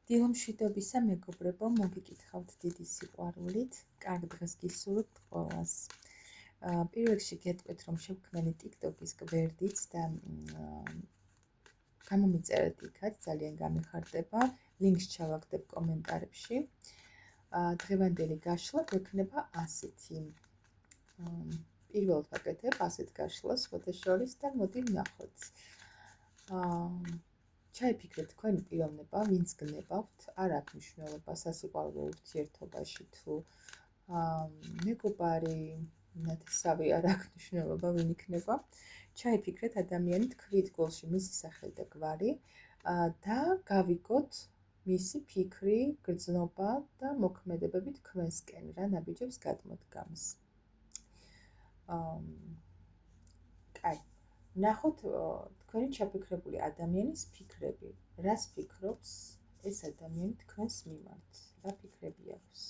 დილომშვიდობისა მეგობრებო, მოგიკითხავთ დიდი სიყვარულით, კარგ დღეს გისურვებთ ყველას. პირველ რიგში გეტყვით, რომ შევქმნით TikTok-ის გვერდიც და გამომიწერეთ იქაც, ძალიან გამიხარდება. ლინკს ჩავაგდებ კომენტარებში. დღევანდელი გაშლა გვექნება ასეთი. პირველად ვაკეთებ ასეთ გაშლას ფოტოშორის და მოდი ვნახოთ. ჩაიფიქრეთ თქვენი პიროვნება, ვინც გნებავთ, არ აქვს მნიშვნელობა სასიყვარულო ურთიერთობაში თუ მეგობარი, ნათესავი არ აქვს მნიშვნელობა, ვინ იქნება. ჩაიფიქრეთ ადამიანი, თქვით გულში მისი სახელი და გვარი და გავიგოთ მისი ფიქრი, გრძნობა და მოქმედებები თქვენსკენ, რა ნაბიჯებს გადმოდგამს. კაი. ნახოთ თქვენი ჩაფიქრებული ადამიანის ფიქრები. რას ფიქრობს ეს ადამიანი თქვენს მიმართ? რა ფიქრები აქვს?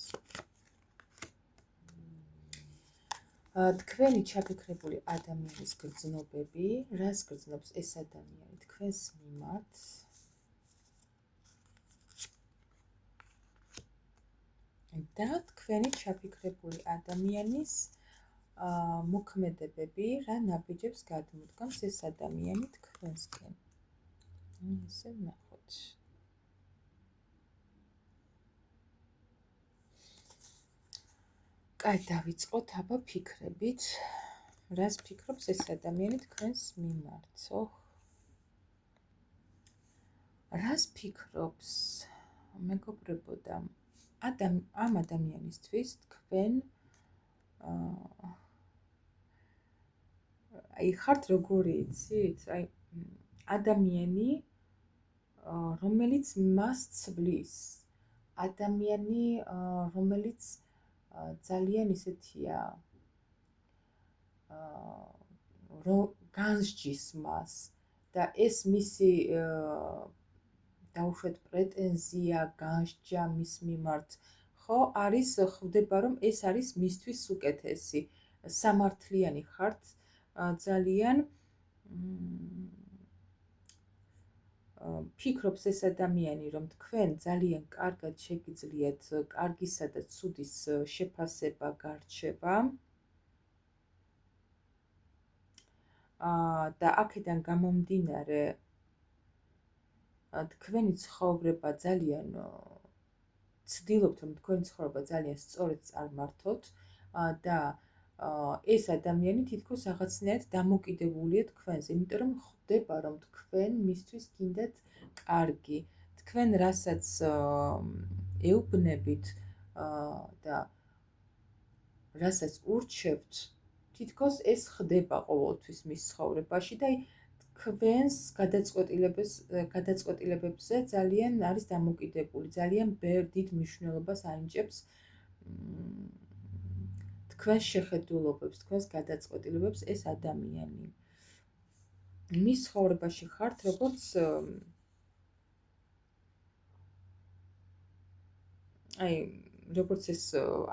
თქვენი ჩაფიქრებული ადამიანის გრძნობები, რას გრძნობს ეს ადამიანი თქვენს მიმართ? და თქვენი ჩაფიქრებული ადამიანის მოქმედებები, რა ნაბიჯებს გადმოდგამს ეს ადამიანი თქვენსკენ. ისე ვნახოთ. კაი, დავიწყოთ აბა ფიქრებით. რას ფიქრობს ეს ადამიანი თქვენს მიმართ? რას ფიქრობს? მეგობრებო და ამ ადამიანისთვის თქვენ ხართ როგორი იცით? ადამიანი, რომელიც მას ცვლის. ადამიანი, რომელიც ძალიან ისეთია, განსჯის მას და ეს მისი დაუშვათ პრეტენზია, განსჯა მის მიმართ, ხო, არის ხვდება, რომ ეს არის მისთვის უკეთესი. სამართლიანი ხართ ძალიან ფიქრობს ეს ადამიანი, რომ თქვენ ძალიან კარგად შეგიძლიათ კარგისა და ცუდის შეფასება, გარჩევა. და აქედან გამომდინარე თქვენი ცხოვრება ძალიან ცდილობთ, რომ თქვენი ცხოვრება ძალიან სწორედ წარმართოთ და ეს ადამიანი თითქოს რაღაცნაირად დამოკიდებულია თქვენზე, იმიტომ რომ ხვდება, რომ თქვენ მისთვის გინდათ კარგი, თქვენ რასაც ეუბნებით და რასაც ურჩევთ, თითქოს ეს ხდება ყოველთვის მის ცხოვრებაში და თქვენს გადაწყვეტილებებზე ძალიან არის დამოკიდებული, ძალიან დიდ მნიშვნელობას ანიჭებს თქვენს შეხედულობებს, თქვენს გადაწყვეტილებებს ეს ადამიანი. მის ცხოვრებაში ხართ როგორც ეს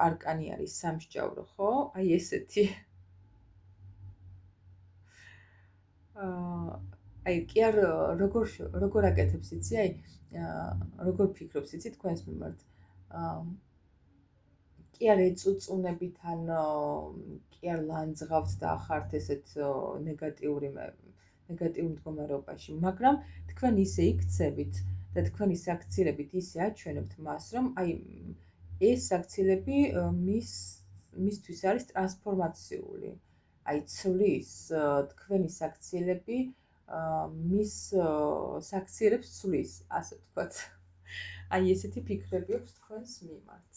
არკანი არის სამსჯავრო, ხო? ესეთი. კი არ როგორ აკეთებს იცი, როგორ ფიქრობს იცი თქვენს მიმართ. კი არ ეწუწუნებით ან კი არ ლანძღავთ და ხართ ესეთ ნეგატიური მდგომარეობაში, მაგრამ თქვენ ისე იქცევით და თქვენი საქციელებით ისე აჩვენებთ მას, რომ ეს საქციელები მისთვის არის ტრანსფორმაციული. ცვლის თქვენი საქციელები მის საქციელებს ცვლის, ასე ვთქვათ. ესეთი ფიქრები აქვს თქვენს მიმართ.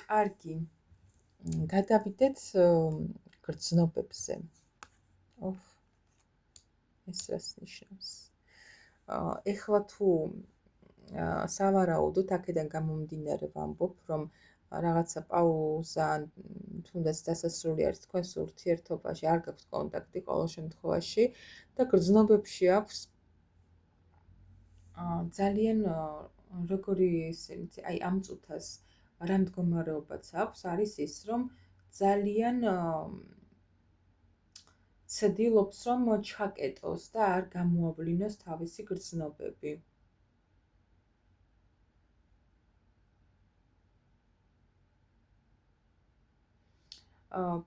კარგი, გადავიდეთ გრძნობებზე. ეს რას ნიშნავს? ეხლა თუ სავარაუდოდ აქედან გამომდინარე ვამბობ, რომ რაღაცა პაუზა ან თუნდაც დასასრული არის თქვენს ურთიერთობაში, არ გაქვთ კონტაქტი ყოველ შემთხვევაში და გრძნობებში აქვს ძალიან როგორი ამ წუთას რა მდგომარეობაც აქვს, არის ის, რომ ძალიან ცდილობს, რომ ჩაკეტოს და არ გამოავლინოს თავისი გრძნობები.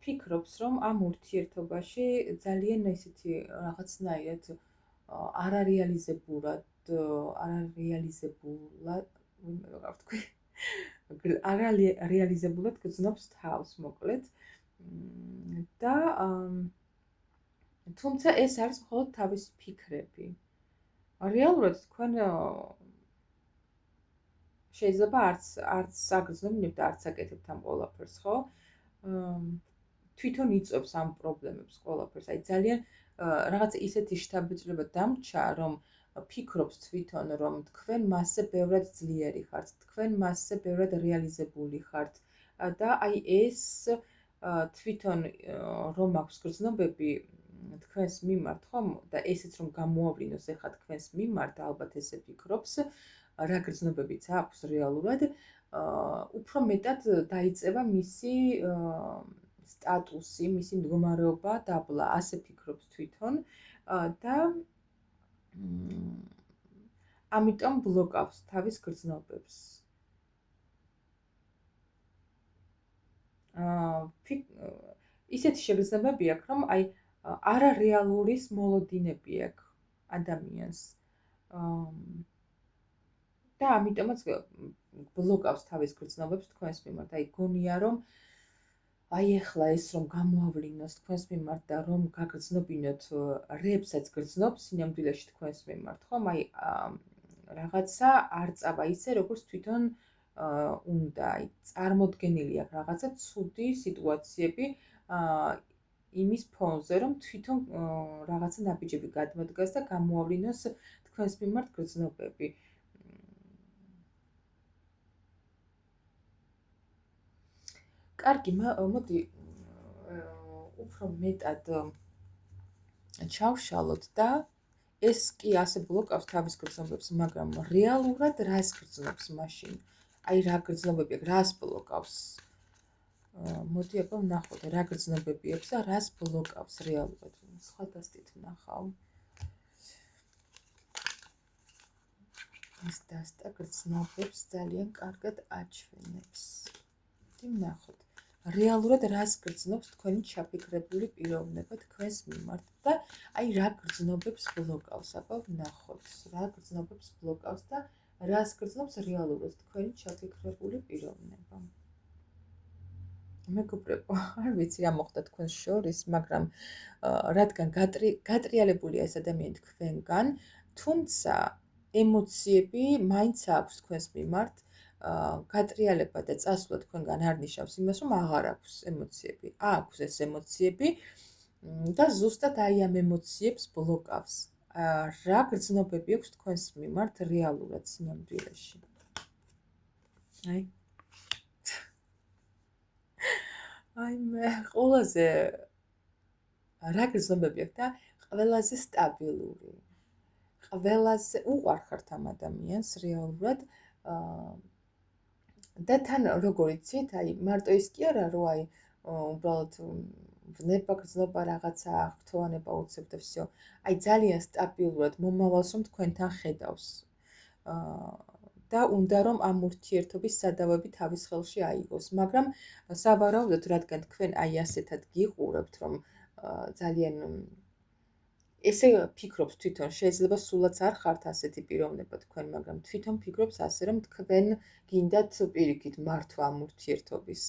ფიქრობს, რომ ამ ურთიერთობაში ძალიან ესეთი რაღაცნაირად არარეალიზებულად არარეალიზებულად ვინმე ვეღარ ვთქვი არარეალიზებულად გრძნობს თავს, მოკლედ. და თუმცა ეს არის მხოლოდ თავისი ფიქრები. რეალურად თქვენ შეიძლება არც აგრძნობინებთ, არც აკეთებთ ამ ყველაფერს, ხო? თვითონ იწვევს ამ პრობლემებს ყველაფერს. აი ძალიან რაღაც ისეთი შთაბეჭდილება დამრჩა, რომ ფიქრობს თვითონ, რომ თქვენ მასზე ბევრად ძლიერი ხართ, თქვენ მასზე ბევრად რეალიზებული ხართ და აი ეს თვითონ რომ აქვს გრძნობები თქვენს მიმართ, ხო? და ესეც რომ გამოავლინოს ეხლა თქვენს მიმართ, ალბათ ესე ფიქრობს, რა გრძნობებიც აქვს რეალურად, უფრო მეტად დაიწევა მისი სტატუსი, მისი მდგომარეობა დაბლა, ასე ფიქრობს თვითონ და ამიტომ ბლოკავს თავის გრძნობებს. ისეთი შეგრძნებები აქვს, რომ აი არარეალურის მოლოდინები აქვს ადამიანს. და ამიტომაც ბლოკავს თავის გრძნობებს თქვენს მიმართ. აი გონია რომ აი ეხლა ეს რომ გამოავლინოს თქვენს მიმართ და რომ გაგრძნობინოთ რებსაც გრძნობს სინამდვილეში თქვენს მიმართ, ხომ? აი რაღაცა არ წავა ისე, როგორც თვითონ უნდა. აი წარმოდგენილი აქვს რაღაცა ცუდი სიტუაციები იმის ფონზე, რომ თვითონ რაღაცა ნაბიჯები გადმოდგას და გამოავლინოს თქვენს მიმართ გრძნობები. კარგი, მოდი უფრო მეტად ჩავშალოთ და ეს კი ასე ბლოკავს თავის გრძნობებს, მაგრამ რეალურად რას გრძნობს მაშინ? აი რა გრძნობები აქვს, რას ბლოკავს? მოდი აბა ვნახოთ, რა გრძნობები აქვს და რას ბლოკავს რეალურად? სხვა დასტით ვნახავ. ეს დასტა გრძნობებს ძალიან კარგად აჩვენებს. მოდი ვნახოთ. რეალურად რას გრძნობს თქვენი ჩაფიქრებული პიროვნება თქვენს მიმართ და აი რა გრძნობებს ბლოკავს, აბა ვნახოთ, რა გრძნობებს ბლოკავს და რას გრძნობს რეალურად თქვენი ჩაფიქრებული პიროვნება. მეგობრებო, არ ვიცი რა მოხდა თქვენს შორის, მაგრამ რადგან გატრიალებულია ეს ადამიანი თქვენგან, თუმცა ემოციები მაინც აქვს თქვენს მიმართ. გატრიალება და წასვლა თქვენგან არ ნიშნავს იმას, რომ აღარ აქვს ემოციები. აქვს ეს ემოციები და ზუსტად აი ამ ემოციებს ბლოკავს. რა გრძნობები აქვს თქვენს მიმართ რეალურად სინამდვილეში? აი მე ყველაზე რა გრძნობები აქვს და ყველაზე სტაბილური. ყველაზე უყვარხართ ამ ადამიანს რეალურად და თან როგორ იცით, აი მარტო ის კი არა, რომ აი უბრალოდ ვნება გრძნობა რაღაცა აღფრთოვანება უცებ და всё. აი ძალიან სტაბილურად მომავალს რომ თქვენთან ხედავს. და უნდა რომ ამ ურთიერთობის სადავები თავის ხელში აიღოს, მაგრამ სავარაუდოდ რადგან თქვენ აი ასეთად გიყურებთ, რომ ძალიან ესე ფიქრობს თვითონ, შეიძლება სულაც არ ხართ ასეთი პიროვნება თქვენ, მაგრამ თვითონ ფიქრობს ასე, რომ თქვენ გინდათ პირიქით მართვა ამ ურთიერთობის.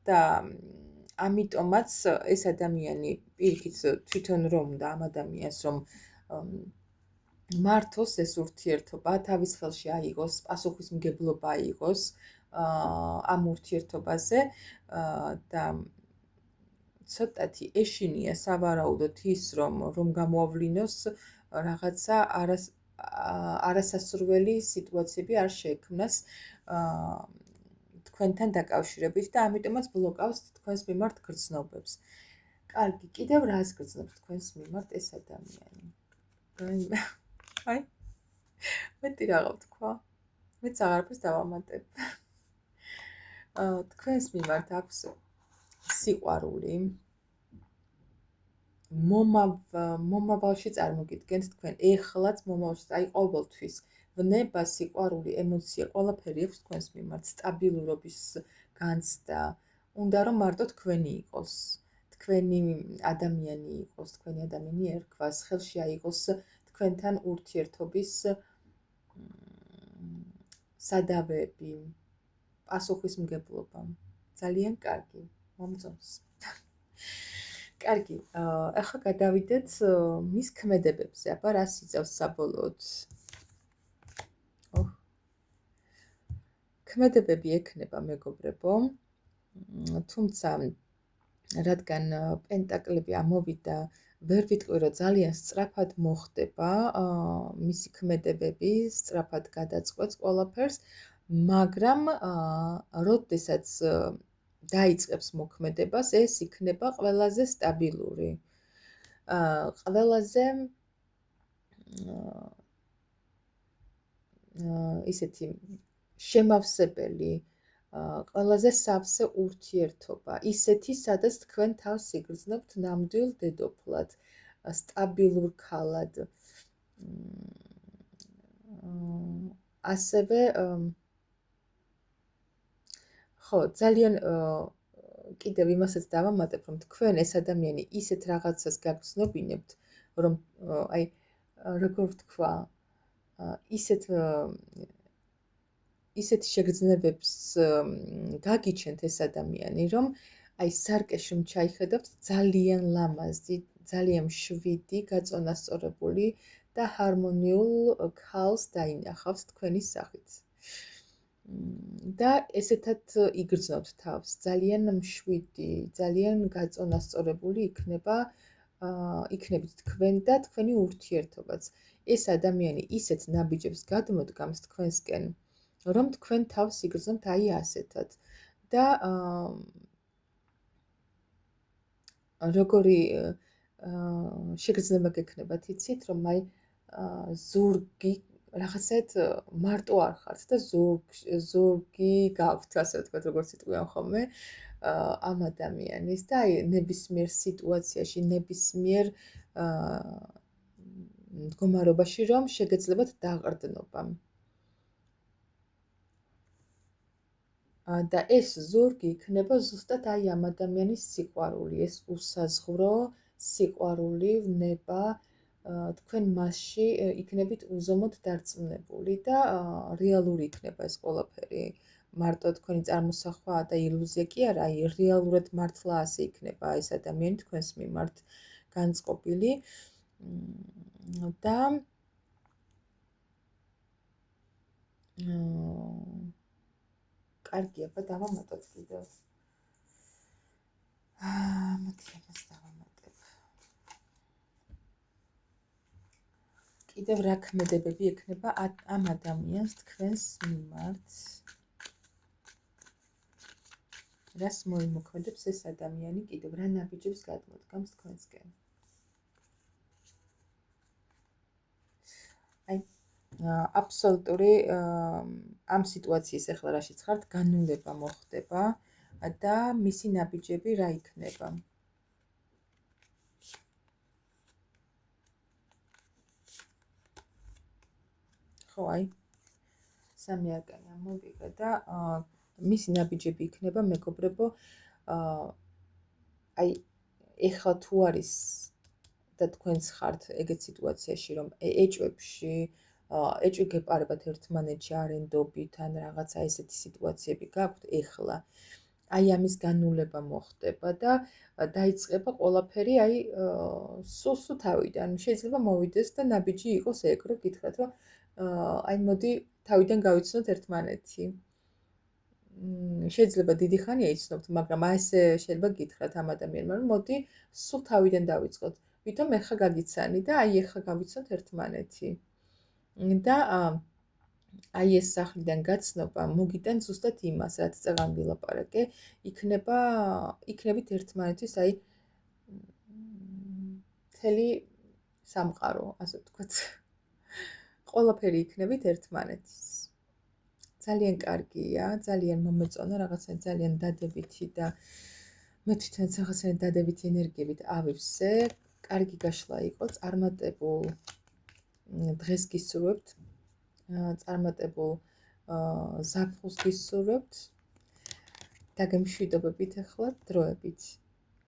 და ამიტომაც ეს ადამიანი პირიქით თვითონ რომ და ამ ადამიანს რომ მართოს ეს ურთიერთობა, თავის ხელში აიღოს, პასუხისმგებლობა აიღოს ამ ურთიერთობაზე და ცოტათი ეშინია სავარაუდოდ ის რომ გამოავლინოს რაღაცა არასასურველი სიტუაციები არ შეექმნას თქვენთან დაკავშირებით და ამიტომაც ბლოკავს თქვენს მიმართ გრძნობებს. კარგი, კიდევ რას გრძნობს თქვენს მიმართ ეს ადამიანი? აი, მეტი რაღა ვთქვა. მეც აღარაფერს დავამატებ. თქვენს მიმართ აქვს სიყვარული. მომავალში წარმოგიდგენთ თქვენ ეხლაც მომავალში, აი ყოველთვის ვნება, სიყვარული, ემოცია, ყველაფერი აქვს თქვენს მიმართ, სტაბილურობის განცდა, უნდა რომ მარტო თქვენი იყოს, თქვენი ადამიანი იყოს, თქვენი ადამიანი ერქვას, ხელში აიღოს თქვენთან ურთიერთობის სადავეები, პასუხისმგებლობა. ძალიან კარგი, მომწონს. კარგი, ახლა გადავიდეთ მის ქმედებებზე, აბა რას იწევს საბოლოოდ? ქმედებები ექნება, მეგობრებო, თუმცა რადგან პენტაკლები ამოვიდა, ვერ ვიტყვი, რომ ძალიან სწრაფად მოხდება მისი ქმედებები, სწრაფად გადაწყვეტს ყველაფერს, მაგრამ როდესაც დაიწყებს მოქმედებას, ეს იქნება ყველაზე სტაბილური, ყველაზე ისეთი შემავსებელი, ყველაზე სავსე ურთიერთობა, ისეთი, სადაც თქვენ თავს იგრძნობთ ნამდვილ დედოფლად, სტაბილურ ქალად. ასევე ხო, ძალიან კიდევ იმასაც დავამატებ, რომ თქვენ ეს ადამიანი ისეთ რაღაცას გაგრძნობინებთ, რომ აი როგორ ვთქვა, ისეთ შეგრძნებებს გაგიჩენთ ეს ადამიანი, რომ აი სარკეში ჩაიხედავთ ძალიან ლამაზი, ძალიან მშვიდი, გაწონასწორებული და ჰარმონიულ ქალს დაინახავს თქვენი სახით. და ესეთად იგრძნობთ თავს, ძალიან მშვიდი, ძალიან გაწონასწორებული იქნებით თქვენ და თქვენი ურთიერთობაც. ეს ადამიანი ისეთ ნაბიჯებს გადმოდგამს თქვენსკენ, რომ თქვენ თავს იგრძნობთ აი ასეთად. და როგორი შეგრძნება გექნებათ, იცით, რომ აი ზურგი რაღაცეთ მარტო არ ხართ და ზურგი გაქვთ, ასე ვთქვათ, როგორც იტყვიან ხოლმე ამ ადამიანის და აი ნებისმიერ სიტუაციაში, ნებისმიერ მდგომარეობაში, რომ შეგეძლებათ დაყრდნობა. და ეს ზურგი იქნება ზუსტად აი ამ ადამიანის სიყვარული, ეს უსაზღვრო სიყვარული, ნება, თქვენ მასში იქნებით უზომოდ დარწმუნებული და რეალური იქნება ეს ყველაფერი. მარტო თქვენი წარმოსახვა და ილუზია კი არა, აი რეალურად მართლა ასე იქნება ეს ადამიანი თქვენს მიმართ განწყობილი და კარგი, აბა დავამატოთ კიდევ. მოდი ამას დავამატებ. კიდევ რა ქმედებები ექნება ამ ადამიანს თქვენს მიმართ? რას მოიმოქმედებს ეს ადამიანი კიდევ რა ნაბიჯებს გადმოდგამს თქვენსკენ? აი აბსოლუტური ამ სიტუაციის ახლა რაშიც ხართ, განულება მოხდება და მისი ნაბიჯები რა იქნება? ხო, აი სამი არკანი ამოვიღე და მისი ნაბიჯები იქნება, მეგობრებო, აი ეხლა თუ არის და თქვენც ხართ ეგეთ სიტუაციაში, რომ ეჭვებში ეჭვი გეპარებათ ერთმანეთში არენდობით ან რაღაცა ესეთი სიტუაციები გაქვთ ეხლა. აი ამის განულება მოხდება და დაიწყება ყველაფერი აი სულ თავიდან. შეიძლება მოვიდეს და ნაბიჯი იყოს ეგ, რომ გითხრათ, რომ აი მოდი თავიდან გავიცნოთ ერთმანეთი. შეიძლება დიდი ხანია იცნობთ, მაგრამ ასე შეიძლება გითხრათ ამ ადამიანმა, რომ მოდი სულ თავიდან დავიწყოთ. ვითომ ეხლა გაგიცანი და აი ეხლა გავიცნოთ ერთმანეთი. და აი ეს სახლიდან გაცნობა მოგიტან ზუსტად იმას, რაც წეგან ვილაპარაკე, იქნებით ერთმანეთის აი მთელი სამყარო, ასე ვთქვათ. ყველაფერი იქნებით ერთმანეთის. ძალიან კარგია, ძალიან მომეწონა, რაღაცა ძალიან დადებითი და მე თვითონაც რაღაცა დადებითი ენერგიებით ავივსე. კარგი გაშლა იყო, წარმატებულ დღეს გისურვებთ, წარმატებულ ზაფხულს გისურვებთ დაგემშვიდობებით ახლა დროებით.